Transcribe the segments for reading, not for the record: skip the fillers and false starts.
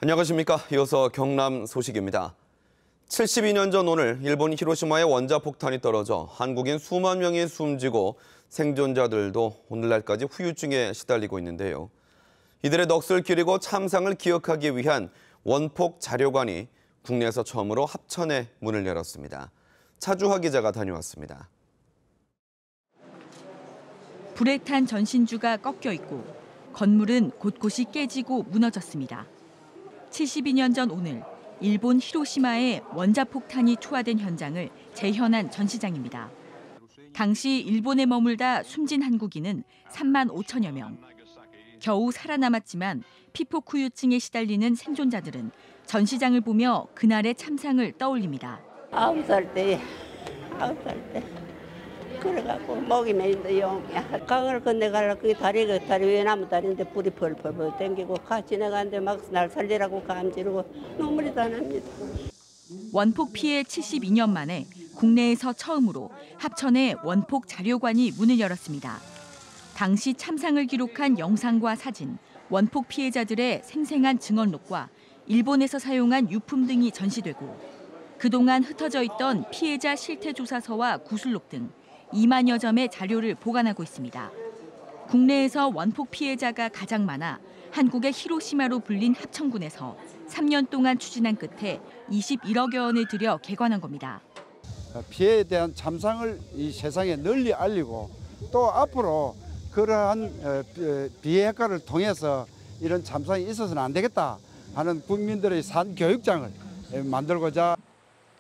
안녕하십니까. 이어서 경남 소식입니다. 72년 전 오늘 일본 히로시마에 원자폭탄이 떨어져 한국인 수만 명이 숨지고 생존자들도 오늘날까지 후유증에 시달리고 있는데요. 이들의 넋을 기리고 참상을 기억하기 위한 원폭 자료관이 국내에서 처음으로 합천에 문을 열었습니다. 차주화 기자가 다녀왔습니다. 불에 탄 전신주가 꺾여 있고 건물은 곳곳이 깨지고 무너졌습니다. 72년 전 오늘 일본 히로시마에 원자폭탄이 투하된 현장을 재현한 전시장입니다. 당시 일본에 머물다 숨진 한국인은 3만 5천여 명. 겨우 살아남았지만 피폭 후유증에 시달리는 생존자들은 전시장을 보며 그날의 참상을 떠올립니다. 9살 때. 그래갖고 목이 메인데요. 강을 건너가려고 그 다리 외나무 다리인데 불이 펄펄 땡기고 가 지나가는데 막 날 살리라고 감지르고 눈물이 다 납니다. 원폭 피해 72년 만에 국내에서 처음으로 합천에 원폭 자료관이 문을 열었습니다. 당시 참상을 기록한 영상과 사진, 원폭 피해자들의 생생한 증언록과 일본에서 사용한 유품 등이 전시되고 그동안 흩어져 있던 피해자 실태조사서와 구술록 등 2만여 점의 자료를 보관하고 있습니다. 국내에서 원폭 피해자가 가장 많아 한국의 히로시마로 불린 합천군에서 3년 동안 추진한 끝에 21억여 원을 들여 개관한 겁니다. 피해에 대한 참상을 이 세상에 널리 알리고 또 앞으로 그러한 비핵화를 통해서 이런 참상이 있어서는 안 되겠다 하는 국민들의 산교육장을 만들고자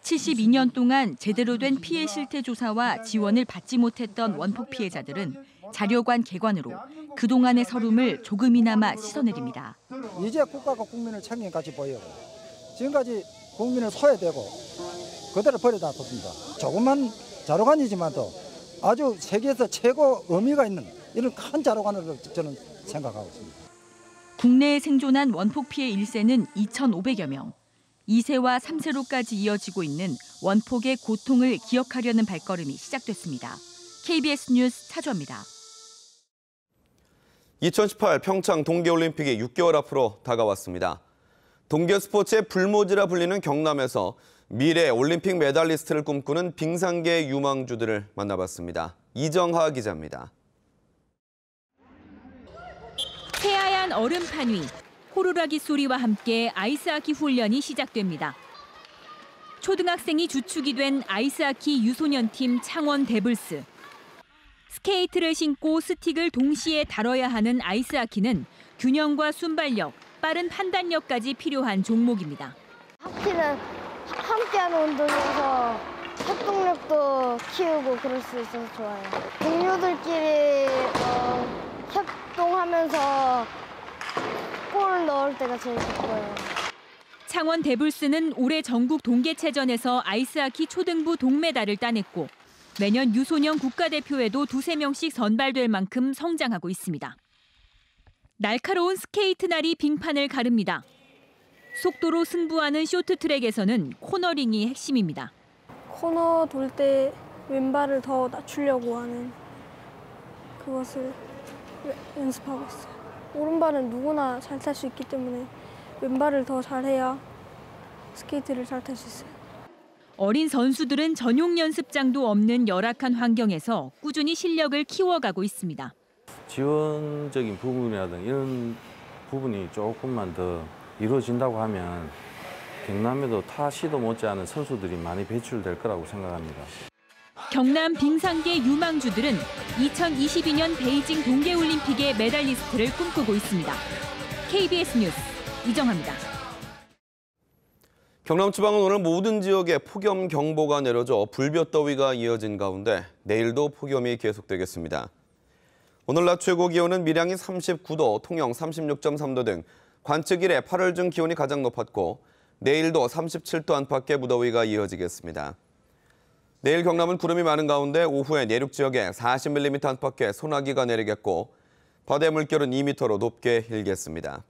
72년 동안 제대로 된 피해 실태 조사와 지원을 받지 못했던 원폭 피해자들은 자료관 개관으로 그동안의 서름을 조금이나마 씻어내립니다. 이제 국가가 국민을 책임까지 보이고 지금까지 국민을 소외되고 그대로 버려다 뒀습니다. 조그만 자료관이지만도 아주 세계에서 최고 의미가 있는 이런 큰 자료관으로 저는 생각하고 있습니다. 국내에 생존한 원폭 피해 1세는 2,500여 명. 2세와 3세로까지 이어지고 있는 원폭의 고통을 기억하려는 발걸음이 시작됐습니다. KBS 뉴스 차주화입니다. 2018 평창 동계올림픽이 6개월 앞으로 다가왔습니다. 동계 스포츠의 불모지라 불리는 경남에서 미래 올림픽 메달리스트를 꿈꾸는 빙상계 유망주들을 만나봤습니다. 이정하 기자입니다. 새하얀 얼음판 위. 호루라기 소리와 함께 아이스하키 훈련이 시작됩니다. 초등학생이 주축이 된 아이스하키 유소년팀 창원 데블스. 스케이트를 신고 스틱을 동시에 다뤄야 하는 아이스하키는 균형과 순발력, 빠른 판단력까지 필요한 종목입니다. 하키는 함께하는 운동이어서 협동력도 키우고 그럴 수 있어서 좋아요. 동료들끼리 협동하면서 골을 넣을 때가 제일 기뻐요. 창원 데블스는 올해 전국 동계체전에서 아이스하키 초등부 동메달을 따냈고 매년 유소년 국가대표에도 2~3명씩 선발될 만큼 성장하고 있습니다. 날카로운 스케이트 날이 빙판을 가릅니다. 속도로 승부하는 쇼트트랙에서는 코너링이 핵심입니다. 코너 돌 때 왼발을 더 낮추려고 하는 그것을 연습하고 있어요. 오른발은 누구나 잘 탈 수 있기 때문에 왼발을 더 잘해야 스케이트를 잘 탈 수 있어요. 어린 선수들은 전용 연습장도 없는 열악한 환경에서 꾸준히 실력을 키워가고 있습니다. 지원적인 부분이라든가 이런 부분이 조금만 더 이루어진다고 하면 경남에도 타 시도 못지않은 선수들이 많이 배출될 거라고 생각합니다. 경남 빙상계 유망주들은 2022년 베이징 동계올림픽의 메달리스트를 꿈꾸고 있습니다. KBS 뉴스 이정하입니다. 경남지방은 오늘 모든 지역에 폭염 경보가 내려져 불볕더위가 이어진 가운데 내일도 폭염이 계속되겠습니다. 오늘 낮 최고 기온은 밀양이 39도, 통영 36.3도 등 관측 이래 8월 중 기온이 가장 높았고 내일도 37도 안팎의 무더위가 이어지겠습니다. 내일 경남은 구름이 많은 가운데 오후에 내륙 지역에 40mm 안팎의 소나기가 내리겠고 바다의 물결은 2m로 높게 일겠습니다.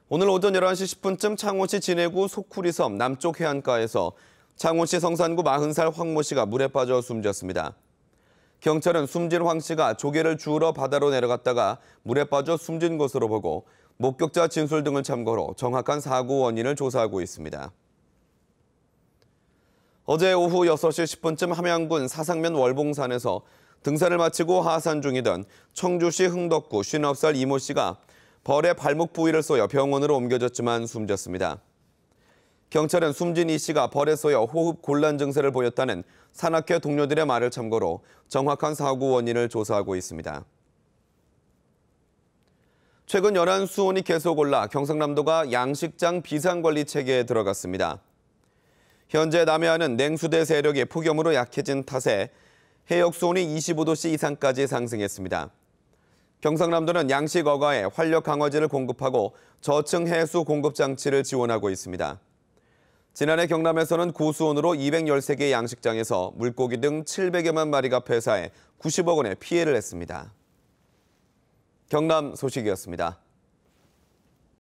오늘 오전 11시 10분쯤 창원시 진해구 소쿠리섬 남쪽 해안가에서 창원시 성산구 40살 황 모 씨가 물에 빠져 숨졌습니다. 경찰은 숨진 황 씨가 조개를 주우러 바다로 내려갔다가 물에 빠져 숨진 것으로 보고 목격자 진술 등을 참고로 정확한 사고 원인을 조사하고 있습니다. 어제 오후 6시 10분쯤 함양군 사상면 월봉산에서 등산을 마치고 하산 중이던 청주시 흥덕구 50살 이모 씨가 벌에 발목 부위를 쏘여 병원으로 옮겨졌지만 숨졌습니다. 경찰은 숨진 이 씨가 벌에 쏘여 호흡 곤란 증세를 보였다는 산악회 동료들의 말을 참고로 정확한 사고 원인을 조사하고 있습니다. 최근 연안 수온이 계속 올라 경상남도가 양식장 비상관리 체계에 들어갔습니다. 현재 남해안은 냉수대 세력이 폭염으로 약해진 탓에 해역 수온이 25도씨 이상까지 상승했습니다. 경상남도는 양식 어가에 활력 강화제를 공급하고 저층 해수 공급 장치를 지원하고 있습니다. 지난해 경남에서는 고수온으로 213개 양식장에서 물고기 등 700여만 마리가 폐사해 90억 원의 피해를 했습니다. 경남 소식이었습니다.